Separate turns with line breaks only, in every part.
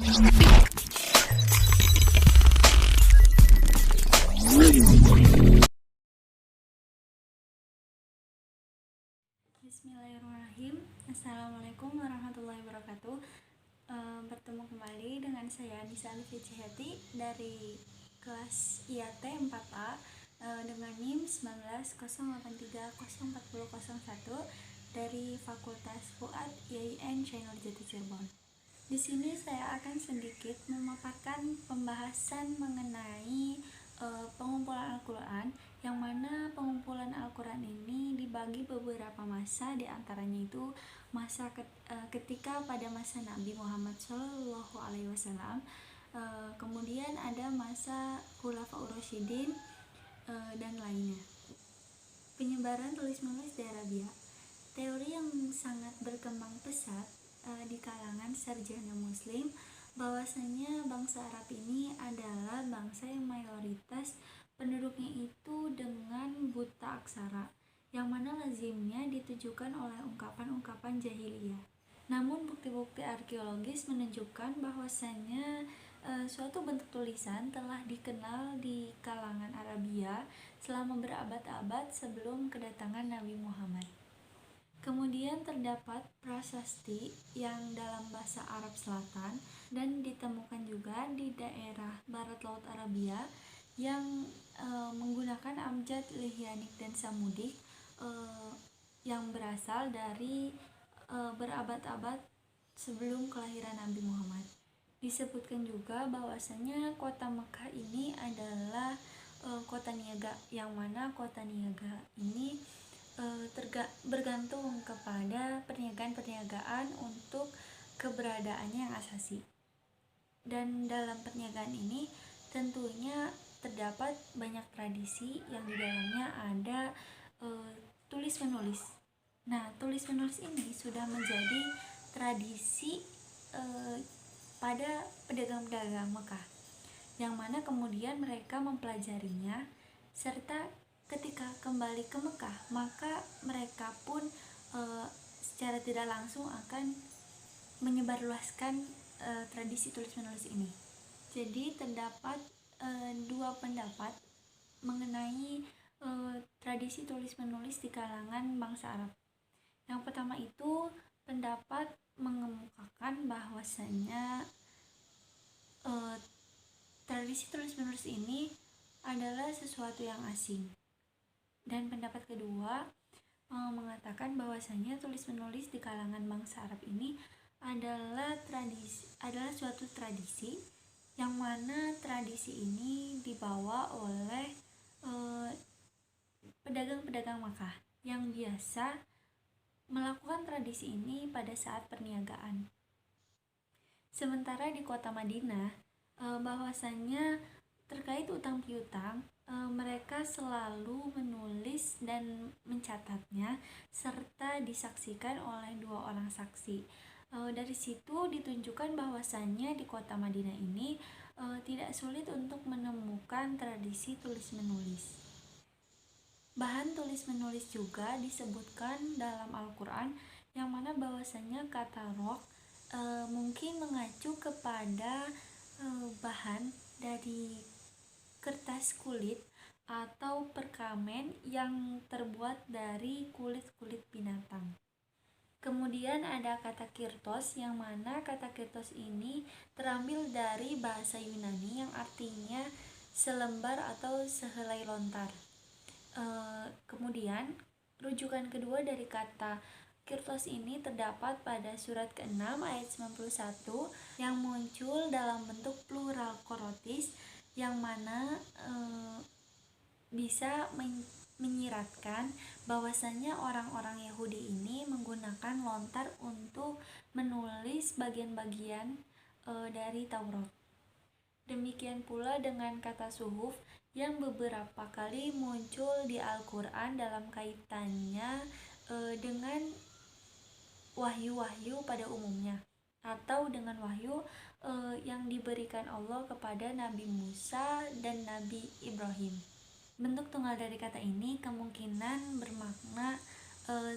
Bismillahirrahmanirrahim. Assalamualaikum warahmatullahi wabarakatuh. Bertemu kembali dengan saya Nisa Alifijihati dari kelas IAT 4A dengan NIM 1908304001 dari Fakultas Fuad IAIN Channel Jati Cirebon. Di sini saya akan sedikit memaparkan pembahasan mengenai pengumpulan Al-Quran, yang mana pengumpulan Al-Quran ini dibagi beberapa masa, diantaranya itu masa ketika pada masa Nabi Muhammad SAW, kemudian ada masa Khulafaur Rasyidin dan lainnya. Penyebaran tulis-menulis di Arabia, teori yang sangat berkembang pesat di kalangan sarjana muslim bahwasanya bangsa Arab ini adalah bangsa yang mayoritas penduduknya itu dengan buta aksara, yang mana lazimnya ditujukan oleh ungkapan-ungkapan jahiliyah. Namun bukti-bukti arkeologis menunjukkan bahwasanya suatu bentuk tulisan telah dikenal di kalangan Arabia selama berabad-abad sebelum kedatangan Nabi Muhammad. Kemudian terdapat prasasti yang dalam bahasa Arab Selatan dan ditemukan juga di daerah barat laut Arabia yang menggunakan abjad Lihyanik dan Samudik yang berasal dari berabad-abad sebelum kelahiran Nabi Muhammad. Disebutkan juga bahwasanya kota Mekah ini adalah kota niaga, yang mana kota niaga ini bergantung kepada perniagaan untuk keberadaannya yang asasi. Dan dalam perniagaan ini tentunya terdapat banyak tradisi yang di dalamnya ada tulis menulis. Nah, tulis menulis ini sudah menjadi tradisi pada pedagang-pedagang Mekah, yang mana kemudian mereka mempelajarinya, serta ketika kembali ke Mekah, maka mereka pun secara tidak langsung akan menyebarluaskan tradisi tulis-menulis ini. Jadi terdapat dua pendapat mengenai tradisi tulis-menulis di kalangan bangsa Arab. Yang pertama itu pendapat mengemukakan bahwasanya tradisi tulis-menulis ini adalah sesuatu yang asing. Dan pendapat kedua mengatakan bahwasanya tulis-menulis di kalangan bangsa Arab ini adalah suatu tradisi, yang mana tradisi ini dibawa oleh pedagang-pedagang Makkah yang biasa melakukan tradisi ini pada saat perniagaan. Sementara di kota Madinah, bahwasanya terkait utang piutang, mereka selalu menulis dan mencatatnya serta disaksikan oleh dua orang saksi. Dari situ ditunjukkan bahwasannya di kota Madinah ini tidak sulit untuk menemukan tradisi tulis-menulis. Bahan tulis-menulis juga disebutkan dalam Al-Quran, yang mana bahwasannya kata rok mungkin mengacu kepada bahan dari kertas kulit atau perkamen yang terbuat dari kulit-kulit binatang. Kemudian ada kata kirtos, yang mana kata kirtos ini terambil dari bahasa Yunani yang artinya selembar atau sehelai lontar. Kemudian rujukan kedua dari kata kirtos ini terdapat pada surat ke-6 ayat 91 yang muncul dalam bentuk plural korotis, yang mana bisa menyiratkan bahwasannya orang-orang Yahudi ini menggunakan lontar untuk menulis bagian-bagian dari Taurat. Demikian pula dengan kata suhuf yang beberapa kali muncul di Al-Quran dalam kaitannya dengan wahyu-wahyu pada umumnya, atau dengan wahyu yang diberikan Allah kepada Nabi Musa dan Nabi Ibrahim. Bentuk tunggal dari kata ini kemungkinan bermakna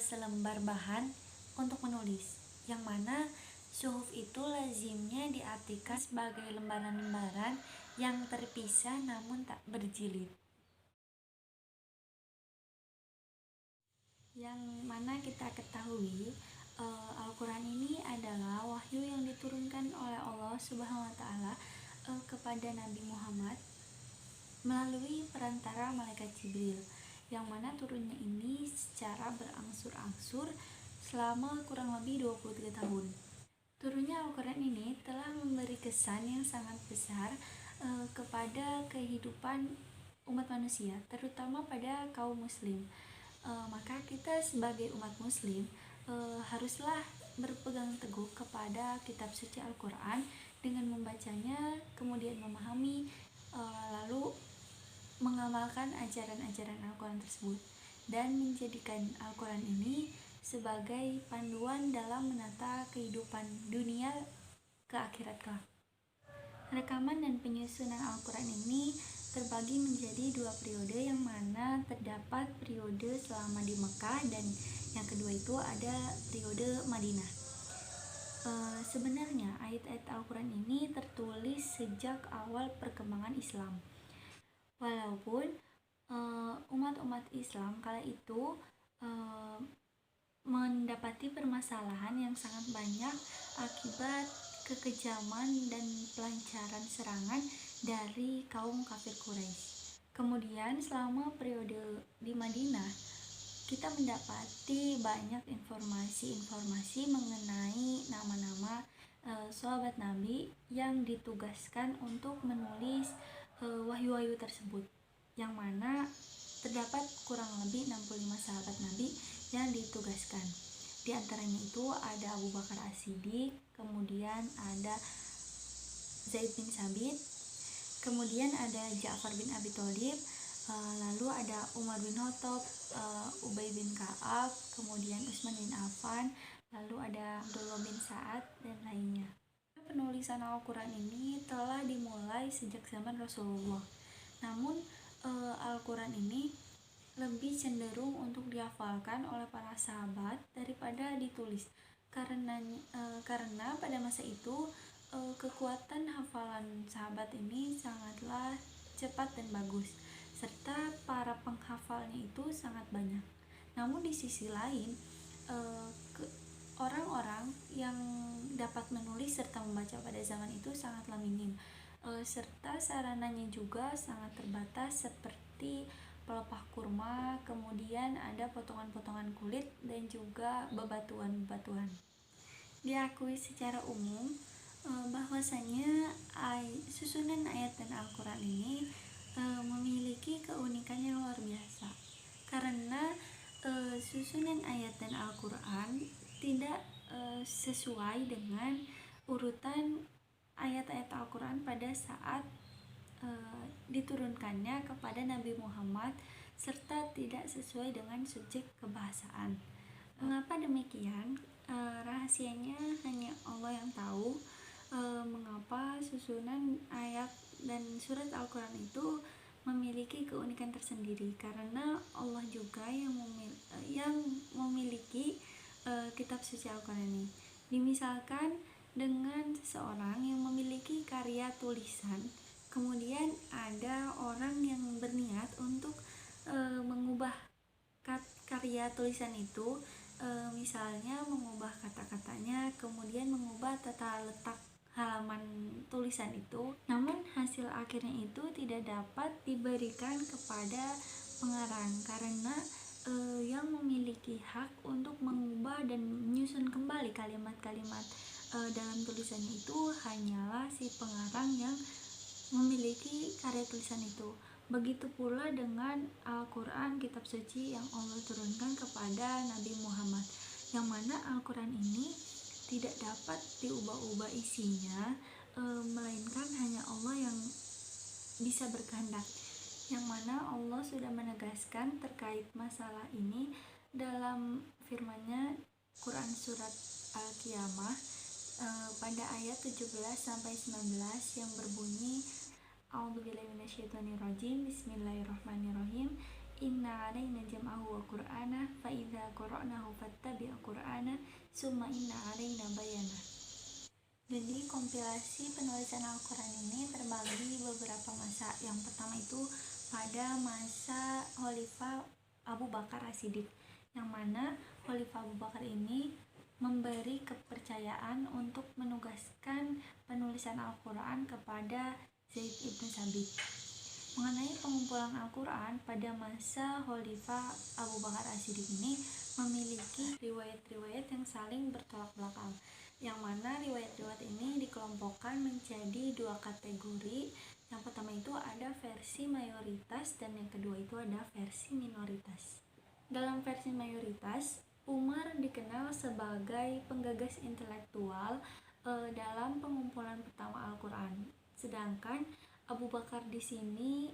selembar bahan untuk menulis, yang mana Suhuf itu lazimnya diartikan sebagai lembaran-lembaran yang terpisah namun tak berjilid, yang mana kita ketahui Al-Quran ini adalah wahyu yang diturunkan oleh Allah Subhanahu wa Ta'ala kepada Nabi Muhammad melalui perantara malaikat Jibril, yang mana turunnya ini secara berangsur-angsur selama kurang lebih 23 tahun. Turunnya Al-Quran ini telah memberi kesan yang sangat besar kepada kehidupan umat manusia, terutama pada kaum muslim. Maka kita sebagai umat muslim haruslah berpegang teguh kepada kitab suci Al-Quran dengan membacanya, kemudian memahami, lalu mengamalkan ajaran-ajaran Al-Quran tersebut, dan menjadikan Al-Quran ini sebagai panduan dalam menata kehidupan dunia ke akhirat kelak. Rekaman dan penyusunan Al-Quran ini terbagi menjadi 2 periode, yang mana terdapat periode selama di Mekah dan yang kedua itu ada periode Madinah. Sebenarnya ayat-ayat Al-Quran ini tertulis sejak awal perkembangan Islam, walaupun umat-umat Islam kala itu mendapati permasalahan yang sangat banyak akibat kekejaman dan pelancaran serangan dari kaum kafir Quraisy. Kemudian selama periode di Madinah, kita mendapati banyak informasi-informasi mengenai nama-nama sahabat Nabi yang ditugaskan untuk menulis wahyu-wahyu tersebut, yang mana terdapat kurang lebih 65 sahabat Nabi yang ditugaskan. Di antaranya itu ada Abu Bakar As-Siddiq, kemudian ada Zaid bin Sabit, kemudian ada Ja'far bin Abi Thalib, lalu ada Umar bin Khattab, Ubay bin Ka'ab, kemudian Utsman bin Affan, lalu ada Abdullah bin Sa'ad, dan lainnya. Penulisan Al-Quran ini telah dimulai sejak zaman Rasulullah, namun Al-Quran ini lebih cenderung untuk dihafalkan oleh para sahabat daripada ditulis, karena pada masa itu kekuatan hafalan sahabat ini sangatlah cepat dan bagus, serta para penghafalnya itu sangat banyak. Namun di sisi lain, orang-orang yang dapat menulis serta membaca pada zaman itu sangatlah minim, serta sarananya juga sangat terbatas, seperti pelepah kurma, kemudian ada potongan-potongan kulit, dan juga bebatuan-bebatuan. Diakui secara umum bahwasanya susunan ayat dan Al-Quran ini memiliki keunikan yang luar biasa, karena susunan ayat dan Al-Quran tidak sesuai dengan urutan ayat-ayat Al-Quran pada saat diturunkannya kepada Nabi Muhammad, serta tidak sesuai dengan subjek kebahasaan. Mengapa demikian? Rahasianya hanya Allah yang tahu. Mengapa susunan ayat dan surat Al-Quran itu memiliki keunikan tersendiri, karena Allah juga yang memiliki kitab suci Al-Quran ini. Dimisalkan dengan seseorang yang memiliki karya tulisan, kemudian ada orang yang berniat untuk mengubah karya tulisan itu, misalnya mengubah kata-katanya, kemudian mengubah tata letak halaman tulisan itu, namun hasil akhirnya itu tidak dapat diberikan kepada pengarang, karena yang memiliki hak untuk mengubah dan menyusun kembali kalimat-kalimat dalam tulisannya itu hanyalah si pengarang yang memiliki karya tulisan itu. Begitu pula dengan Al-Quran, kitab suci yang Allah turunkan kepada Nabi Muhammad, yang mana Al-Quran ini tidak dapat diubah-ubah isinya, melainkan hanya Allah yang bisa berkehendak, yang mana Allah sudah menegaskan terkait masalah ini dalam firman-Nya Quran surat Al-Qiyamah pada ayat 17-19 yang berbunyi, A'udzubillahi minasyaitonirrajim, Bismillahirrahmanirrahim, Inna alaina jam'ahu wa qur'ana fa idza qara'nahu fattabi' qur'ana summa inna alaina bayana. Jadi kompilasi penulisan Al-Quran ini terbagi beberapa masa. Yang pertama itu pada masa Khalifah Abu Bakar As-Siddiq, yang mana Khalifah Abu Bakar ini memberi kepercayaan untuk menugaskan penulisan Al-Quran kepada Zaid ibnu Sabit. Mengenai pengumpulan Al-Quran pada masa Khalifah Abu Bakar As-Siddiq ini memiliki riwayat-riwayat yang saling bertolak belakang, yang mana riwayat-riwayat ini dikelompokkan menjadi dua kategori. Yang pertama itu ada versi mayoritas dan yang kedua itu ada versi minoritas. Dalam versi mayoritas, Umar dikenal sebagai penggagas intelektual dalam pengumpulan pertama Al-Quran, sedangkan Abu Bakar di sini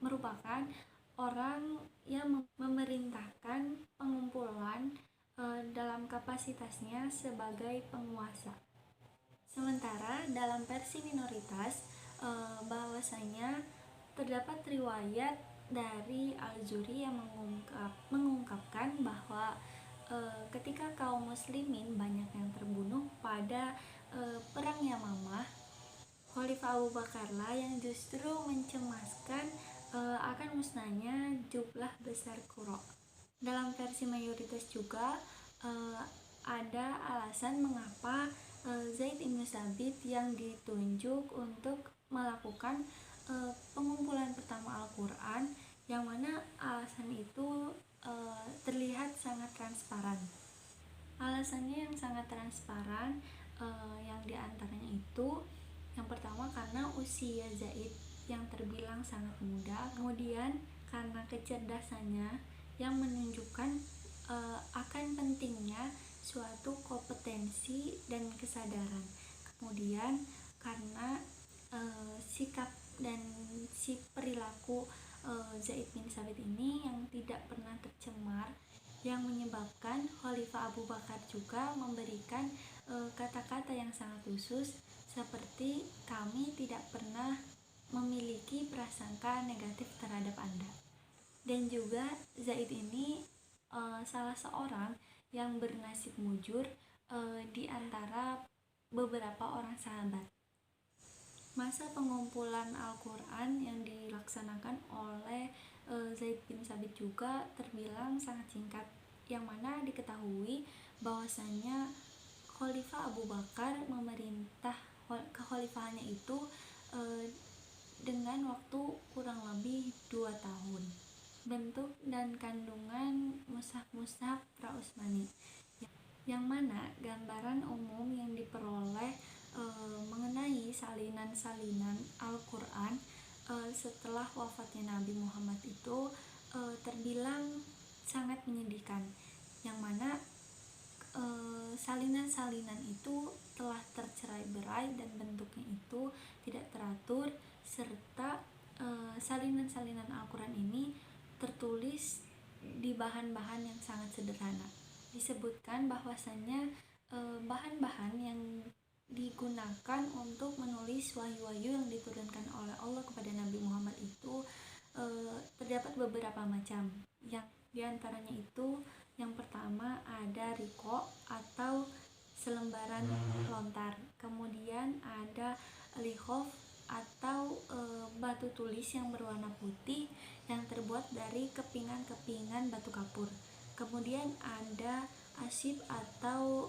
merupakan orang yang memerintahkan pengumpulan dalam kapasitasnya sebagai penguasa. Sementara dalam versi minoritas bahwasanya terdapat riwayat dari Al-Zuri yang mengungkapkan bahwa ketika kaum muslimin banyak yang terbunuh pada perang Yamamah, Khalifah Abu Bakarlah yang justru mencemaskan akan musnahnya jumlah besar Qura. Dalam versi mayoritas juga ada alasan mengapa Zaid ibnu Sabit yang ditunjuk untuk melakukan pengumpulan pertama Al-Quran, yang mana alasan itu terlihat sangat transparan. Alasannya yang sangat transparan yang diantaranya itu yang pertama karena usia Zaid yang terbilang sangat muda, kemudian karena kecerdasannya yang menunjukkan akan pentingnya suatu kompetensi dan kesadaran, kemudian karena sikap dan si perilaku Zaid bin Sabit ini yang tidak pernah tercemar, yang menyebabkan Khalifah Abu Bakar juga memberikan kata-kata yang sangat khusus seperti kami tidak pernah memiliki prasangka negatif terhadap Anda. Dan juga Zaid ini salah seorang yang bernasib mujur di antara beberapa orang sahabat. Masa pengumpulan Al-Quran yang dilaksanakan oleh Zaid bin Sabit juga terbilang sangat singkat, yang mana diketahui bahwasanya Khalifah Abu Bakar memerintah kekhalifahannya itu dengan waktu kurang lebih 2 tahun. Bentuk dan kandungan mushaf-mushaf pra-Utsmani, yang mana gambaran umum yang diperoleh mengenai salinan-salinan Al-Quran setelah wafatnya Nabi Muhammad itu terbilang sangat menyedihkan, yang mana salinan-salinan itu telah tercerai-berai dan bentuknya itu tidak teratur, serta salinan-salinan Al-Quran ini tertulis di bahan-bahan yang sangat sederhana. Disebutkan bahwasannya bahan-bahan yang digunakan untuk menulis wahyu-wahyu yang diturunkan oleh Allah kepada Nabi Muhammad itu terdapat beberapa macam, yang diantaranya itu yang pertama ada riko atau selembaran lontar, kemudian ada lihof atau batu tulis yang berwarna putih yang terbuat dari kepingan-kepingan batu kapur, kemudian ada asyib atau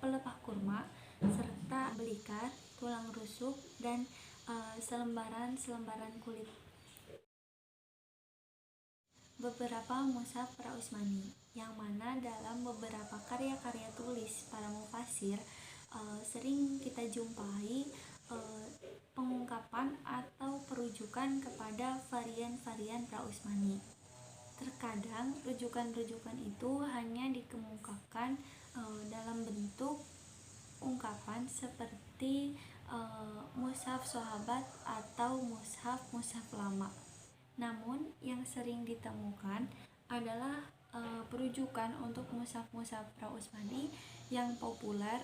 pelepah kurma, serta belika, tulang rusuk, dan selembaran kulit. Beberapa mushaf pra-Utsmani, yang mana dalam beberapa karya-karya tulis para mufasir sering kita jumpai pengungkapan atau perujukan kepada varian-varian pra-Utsmani. Terkadang rujukan-rujukan itu hanya dikemukakan dalam bentuk ungkapan seperti mushaf sahabat atau mushaf lama. Namun yang sering ditemukan adalah perujukan untuk mushaf pra-Utsmani yang populer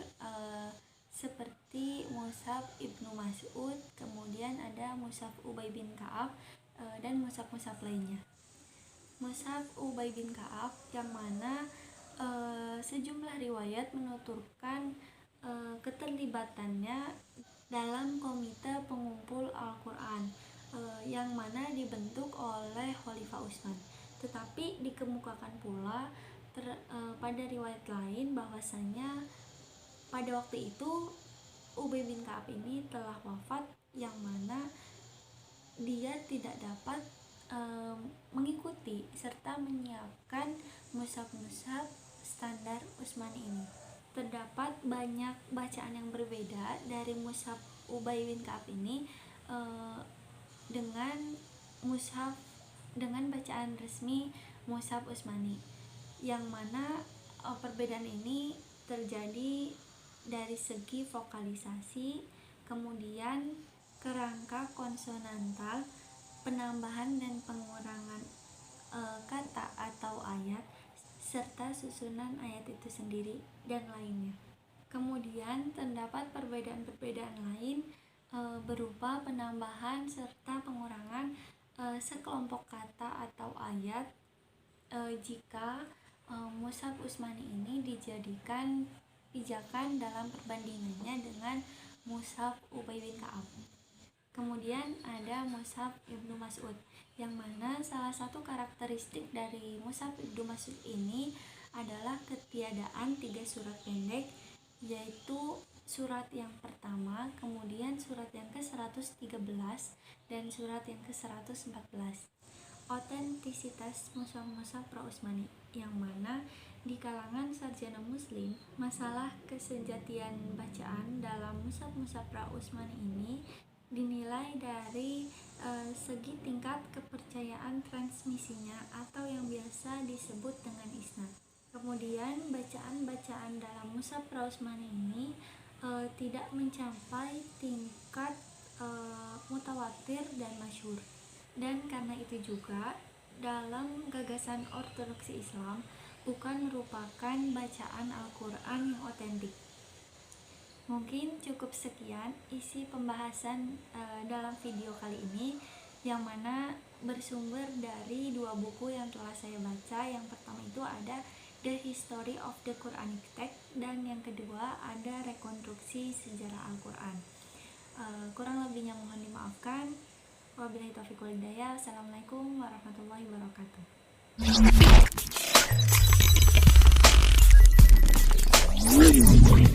seperti mushaf Ibnu Mas'ud, kemudian ada mushaf Ubay bin Ka'ab dan mushaf lainnya. Mushaf Ubay bin Ka'ab yang mana sejumlah riwayat menuturkan keterlibatannya dalam komite pengumpul Al-Quran yang mana dibentuk oleh Khalifah Utsman. Tetapi dikemukakan pula pada riwayat lain bahwasanya pada waktu itu Ubay bin Ka'ab ini telah wafat, yang mana dia tidak dapat mengikuti serta menyiapkan mushaf-mushaf standar Utsmani ini. Terdapat banyak bacaan yang berbeda dari mushaf Ubay bin Ka'ab ini dengan bacaan resmi mushaf Utsmani, yang mana perbedaan ini terjadi dari segi vokalisasi, kemudian kerangka konsonantal, penambahan dan pengurangan kata atau ayat, serta susunan ayat itu sendiri dan lainnya. Kemudian terdapat perbedaan-perbedaan lain berupa penambahan serta pengurangan sekelompok kata atau ayat jika mushaf Utsmani ini dijadikan pijakan dalam perbandingannya dengan mushaf Ubay bin Ka'ab. Kemudian ada mushaf Ibnu Mas'ud, yang mana salah satu karakteristik dari mushaf Ibnu Mas'ud ini adalah ketiadaan 3 surat pendek, yaitu surat yang pertama, kemudian surat yang ke-113 dan surat yang ke-114. Otentisitas mushaf-mushaf pra-Utsmani, yang mana di kalangan sarjana muslim, masalah kesejatian bacaan dalam mushaf-mushaf pra-Utsmani ini dinilai dari segi tingkat kepercayaan transmisinya atau yang biasa disebut dengan isnad. Kemudian bacaan-bacaan dalam mushaf pra-Utsmani ini tidak mencapai tingkat mutawatir dan masyhur. Dan karena itu juga dalam gagasan ortodoksi Islam bukan merupakan bacaan Al-Quran yang otentik. Mungkin cukup sekian isi pembahasan dalam video kali ini, yang mana bersumber dari 2 buku yang telah saya baca. Yang pertama itu ada The History of the Quranic Text, dan yang kedua ada Rekonstruksi Sejarah Al-Quran. Kurang lebihnya mohon dimaafkan. Wabillahi taufiq wal hidayah. Assalamualaikum warahmatullahi wabarakatuh.